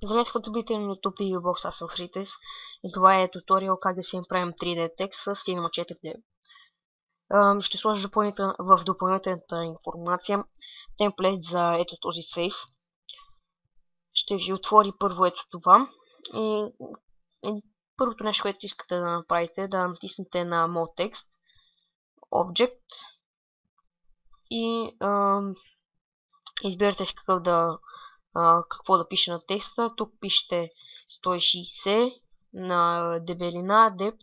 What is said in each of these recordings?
Здравейте, потребители на YouTube и Ubox, аз съм Хритес и това е туториал как да си направим 3D текст с Cinema 4D. Ще сложа в допълнителната информация темплейт за ето този сейф. Ще ви отвори първо ето това и първото нещо, което искате да направите, да натиснете на Mod Text, Object и изберете си какво да пише на текста. Тук пишете 160 на дебелина, depth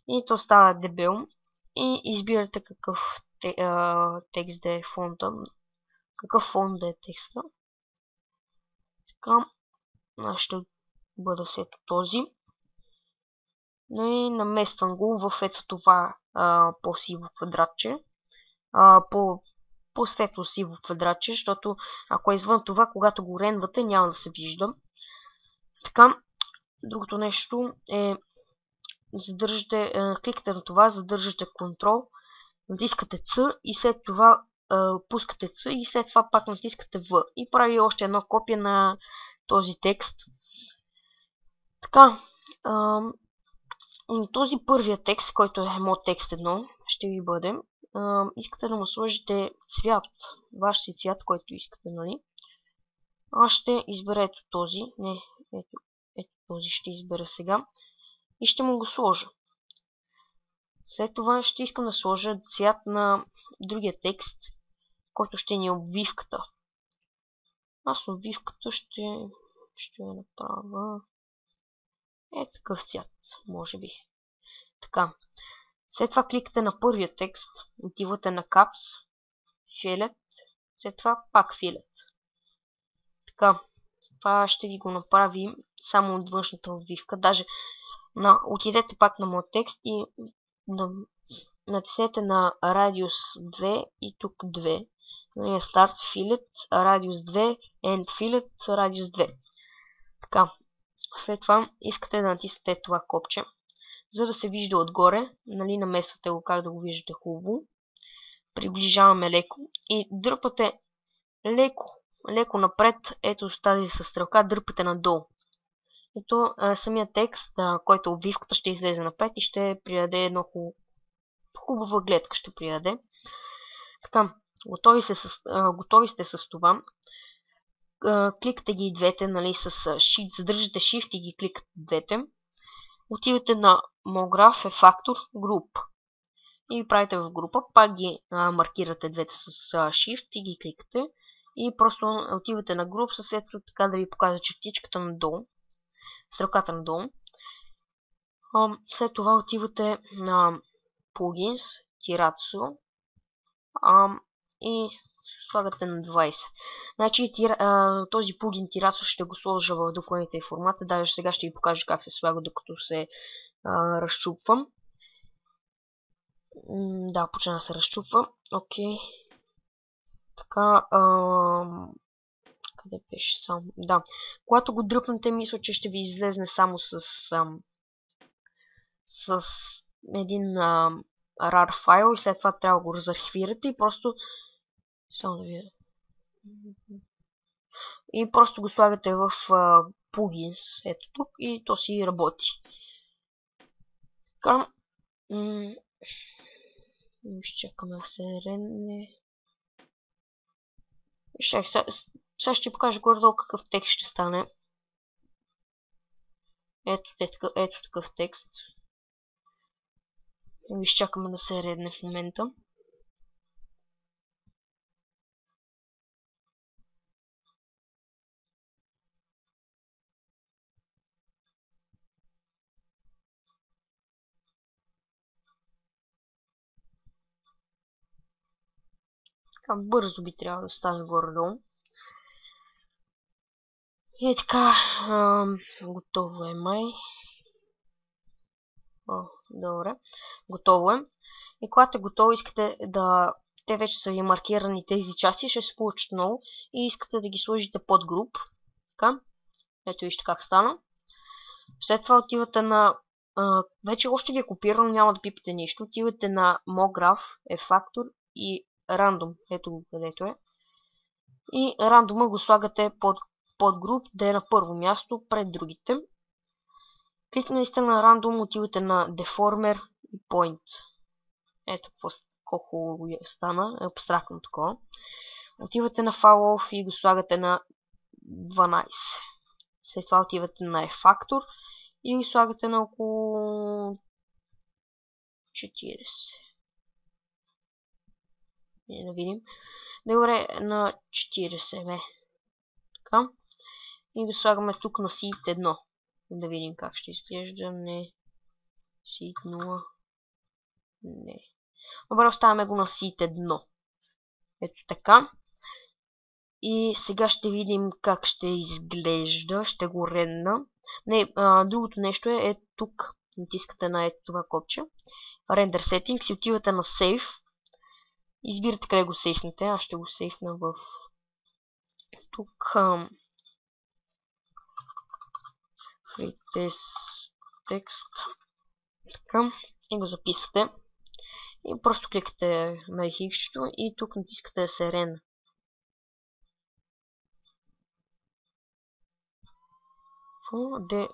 и то става дебел. И избирате какъв текст да е фонта, какъв фон да е текста. Така, ще бъда след този. И намествам го в ето това по-сиво квадратче. По-светло сиво квадратче, защото ако е извън това, когато го рендвате, няма да се вижда. Така, другото нещо е кликате на това, задържате Ctrl, натискате C и след това пускате C и след това пак натискате V и прави още едно копие на този текст. Така, този първия текст, който е Mod Text 1, ще ви бъде, искате да му сложите цвят, ваш си цвят, който искате, нали? Аз ще избера ето този, ето този ще избера сега и ще му го сложа. След това ще искам да сложа цвят на другия текст, който ще ни е обвивката. Аз обвивката ще я направя такъв цвят, може би. Така. След това кликате на първия текст, отивате на Caps, Fillet, след това пак Fillet. Така. Това ще ви го направи само от външната обвивка. Даже отидете пак на моят текст и натиснете на Radius 2 и тук 2. Start Fillet, Radius 2, End Fillet, Radius 2. Така. След това искате да натиснете това копче, за да се вижда отгоре. Нали, намесвате го как да го виждате хубаво. Приближаваме леко и дърпате леко напред. Ето с тази със стрелка дърпате надолу. Ето самия текст, който обвивката ще излезе напред и ще придаде едно хубава гледка. Ще придаде. Така, готови сте с това. Кликате ги двете, нали, с Shift, задържате Shift и ги кликате двете. Отивате на MoGraph, Factor, Group и правите в група, пак ги маркирате двете с Shift и ги кликате и просто отивате на Group, след така да ви покажа чертичката надолу, стрелката надолу. След това отивате на Plugins, Tiratsu и слагате на 20. Значи този плагин Tiratsu ще го сложа в допълнителната информация. Даже сега ще ви покажа как се слага, докато се разчупва. Да, почна да се разчупва. Окей. Така, къде беше само? Да. Когато го дръпнете, мисля, че ще ви излезне само с един RAR файл и след това трябва да го разархивирате и просто само да видя. И просто го слагате в Plugins, ето тук, и то си работи. Така. Ще чакаме да се редне. Сега ще покажа горе-долу какъв текст ще стане. Ето такъв текст. Изчакаме да се редне в момента. Така бързо би трябвало да стане горе-долу. И така, готово е май. Добре, готово е. И когато е готово, искате те вече са ви маркирани тези части, ще се получат много и искате да ги сложите под груп. Така, ето вижте как стана. След това отивате на... вече още ви е копирано, няма да пипате нищо. Отивате на MoGraph, Factor и Random. Ето го където е. И рандома го слагате под подгруп да е на първо място пред другите. Кликнали сте на рандом, отивате на Deformer и Point. Ето колко хубаво стана, е абстрактно такова. Отивате на Fall Off и го слагате на 12. След това отивате на F-Factor и го слагате на около 40. Да видим. Добре, на 40 така. И го слагаме тук на Seed 1. Да видим как ще изглежда. Не. Seed 0. Не. Добре, оставяме го на Seed 1. Ето така. И сега ще видим как ще изглежда. Ще го редна. Не, другото нещо е тук. Натискате на ето това копче. Render Settings и отивате на Save. Избирате къде го сейфнете. Аз ще го сейфна в тук. Free Text. Така. И го записате. И просто кликате на хикчето и тук натискате да се рен. Да.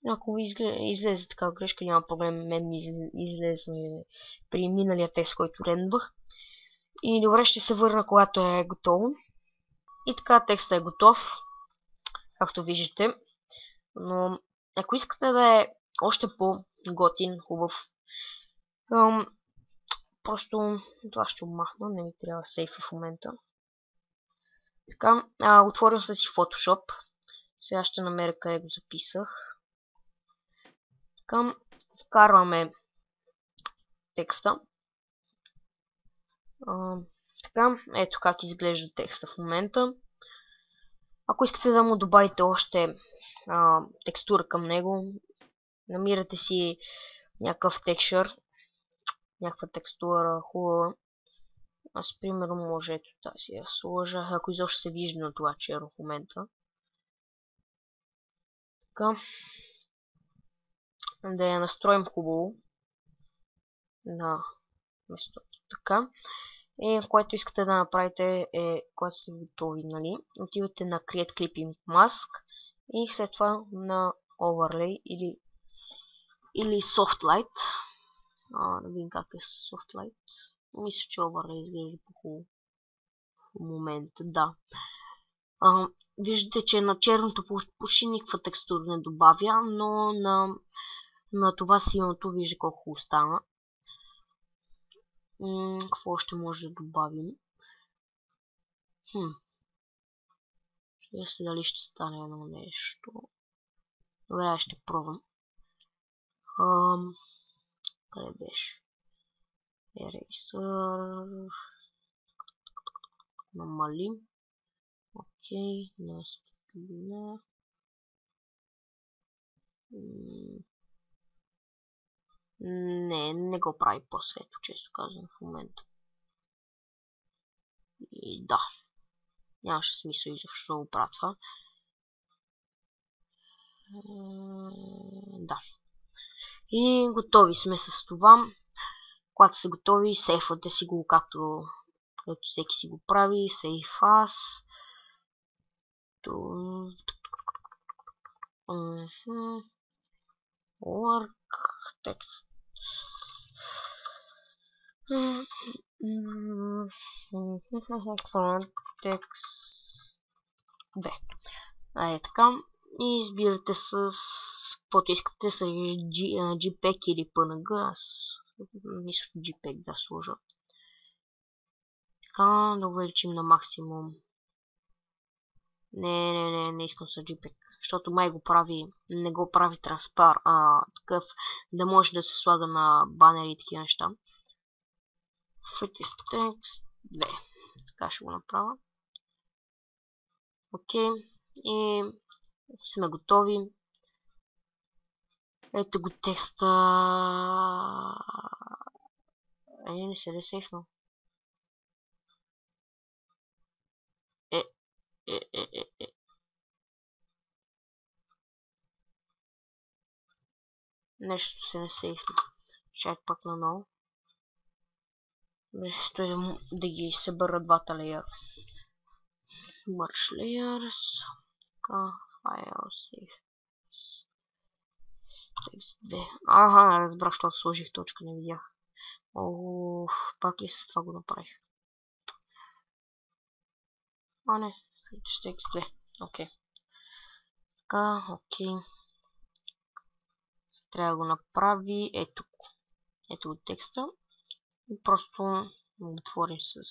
Ако излезе така грешка, няма проблем. Мен ми излезе при миналия текст, който рендвах. И добре, ще се върна, когато е готово. И така, текстът е готов. Както виждате. Но ако искате да е още по-готин, хубав, просто това ще обмахна, не ми трябва сейфа в момента. Така, отворил съм си Photoshop. Сега ще намеря къде го записах. Така, вкарваме текста. Така, ето как изглежда текста в момента. Ако искате да му добавите още текстура към него, намирате си някакъв текстчър, някаква текстура хубава. Аз, примерно, може ето тази я сложа, ако изобщо се вижда на това черно в момента. Така. Да я настроим хубаво. На местото. Така. И което искате да направите е, когато сте готови, нали, отивате на Create Clipping Mask и след това на Overlay или Soft Light. Да видим как е Soft Light. Мисля, че Overlay изглежда по-хубаво в момента, да. Виждате, че на черното почти никаква текстура не добавя, но на това силното вижда колко хубаво стана. Какво още може да добавим? Ще дали ще стане едно нещо. Добре, ще пробвам. Къде беше? Eraser. Намалим. Окей, на светлина. Не го прави по-светло, често казвам в момента. И да. Нямаше смисъл изобщо да го правя това. Да. И готови сме с това. Когато сте готови, сейфвате си го както всеки си го прави. Save as. Work. Text. Text 2. Така. И избирате с каквото искате, с JPEG или PNG. Аз мисля, JPEG да сложа. Така, да увеличим на максимум. Не искам с JPEG, защото май го прави, не го прави транспар, такъв да може да се слага на банери и такива неща. Free Text 2. Така ще го направя. Окей. И сме готови. Ето го текста. Не се ресейфна. Нещо се не сейфна. Чак пак наново. Ще да ги събера двата леера. Merge layers. File save. Text 2. Аха, разбрах, защото сложих точка, не видях. Пак ли с това го направих? А, не. Text 2. Окей. Така, окей. Трябва да го направи ето го текста. И просто го отворим с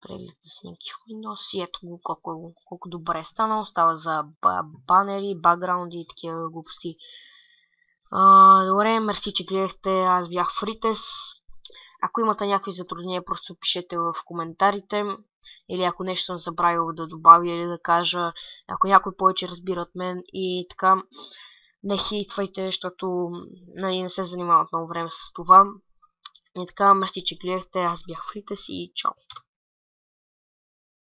преглед на снимки в Windows и ето го колко добре е станало. Става за банери, бакграунди и такива глупости. Добре, мерси, че гледахте. Аз бях Фритес. Ако имате някакви затруднения, просто пишете в коментарите. Или ако нещо съм забравил да добавя или да кажа, ако някой повече разбира от мен и така, не хейтвайте, защото не се занимавам много време с това. И така, мерси, че гледахте. Аз бях Фритес и чао!